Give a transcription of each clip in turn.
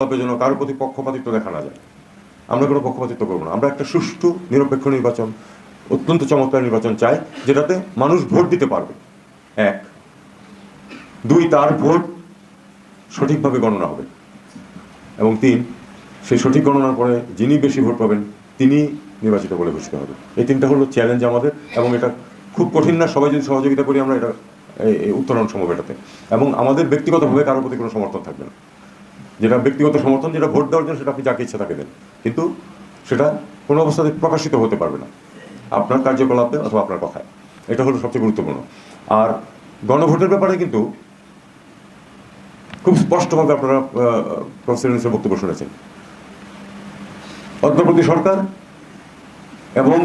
যেন কারোর প্রতি পক্ষপাতিত্ব দেখা না যায়। আমরা কোনো পক্ষপাতিত্ব করবো না। আমরা একটা সুষ্ঠু নিরপেক্ষ নির্বাচন, অত্যন্ত চমৎকার নির্বাচন চাই, যেটাতে মানুষ ভোট দিতে পারবে। 1, 2, তার ভোট সঠিকভাবে গণনা হবে, এবং 3, সেই সঠিক গণনার পরে যিনি বেশি ভোট পাবেন তিনি নির্বাচিত বলে ঘোষিত হবে। এই 3টা হলো চ্যালেঞ্জ আমাদের, এবং এটা খুব কঠিন না। সবাই যদি সহযোগিতা করি আমরা এটা উত্তরণ সম্ভব এটাতে। এবং আমাদের ব্যক্তিগতভাবে কারোর প্রতি কোনো সমর্থন থাকবে না। যেটা ব্যক্তিগত সমর্থন, যেটা ভোট দেওয়ার জন্য, সেটা আপনি যাকে ইচ্ছা তাকে দেন, কিন্তু সেটা কোনো অবস্থাতে প্রকাশিত হতে পারবে না আপনার কার্যকলাপে অথবা আপনার কথায়। এটা হলো সবচেয়ে গুরুত্বপূর্ণ। আর গণভোটের ব্যাপারে কিন্তু খুব স্পষ্টভাবে আপনারা প্রফেসর ইউনূসের বক্তব্য শুনেছেন। অন্তর্বর্তী সরকার এবং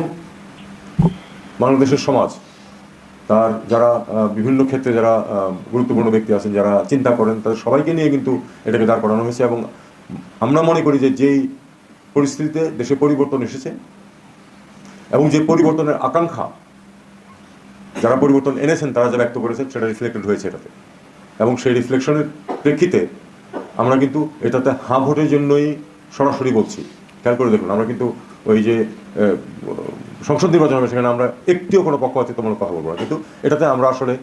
বাংলাদেশের সমাজ, তার যারা বিভিন্ন ক্ষেত্রে যারা গুরুত্বপূর্ণ ব্যক্তি আছেন, যারা চিন্তা করেন, তাদের সবাইকে নিয়ে কিন্তু এটাকে দাঁড় করানো হয়েছে। এবং আমরা মনে করি যে যেই পরিস্থিতিতে দেশে পরিবর্তন এসেছে এবং যে পরিবর্তনের আকাঙ্ক্ষা যারা পরিবর্তন এনেছেন তারা যা ব্যক্ত করেছেন, সেটা রিফ্লেক্টেড হয়েছে এটাতে। এবং সেই রিফ্লেকশনের প্রেক্ষিতে আমরা কিন্তু এটাতে হাঁ ভোটের জন্যই সরাসরি বলছি। খেয়াল করে দেখুন, আমরা কিন্তু ওই যে সংসদ নির্বাচন হবে সেখানে আমরা একটিও কোনো পক্ষপাতিত্বমূলক কথা বলবো না, কিন্তু এটাতে আমরা আসলে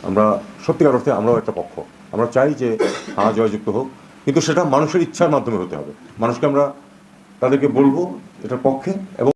আমরা সত্যিকার অর্থে আমরাও একটা পক্ষ। আমরা চাই যে হাঁ জয়যুক্ত হোক, কিন্তু সেটা মানুষের ইচ্ছার মাধ্যমে হতে হবে। মানুষকে আমরা তাদেরকে বলবো এটার পক্ষে, এবং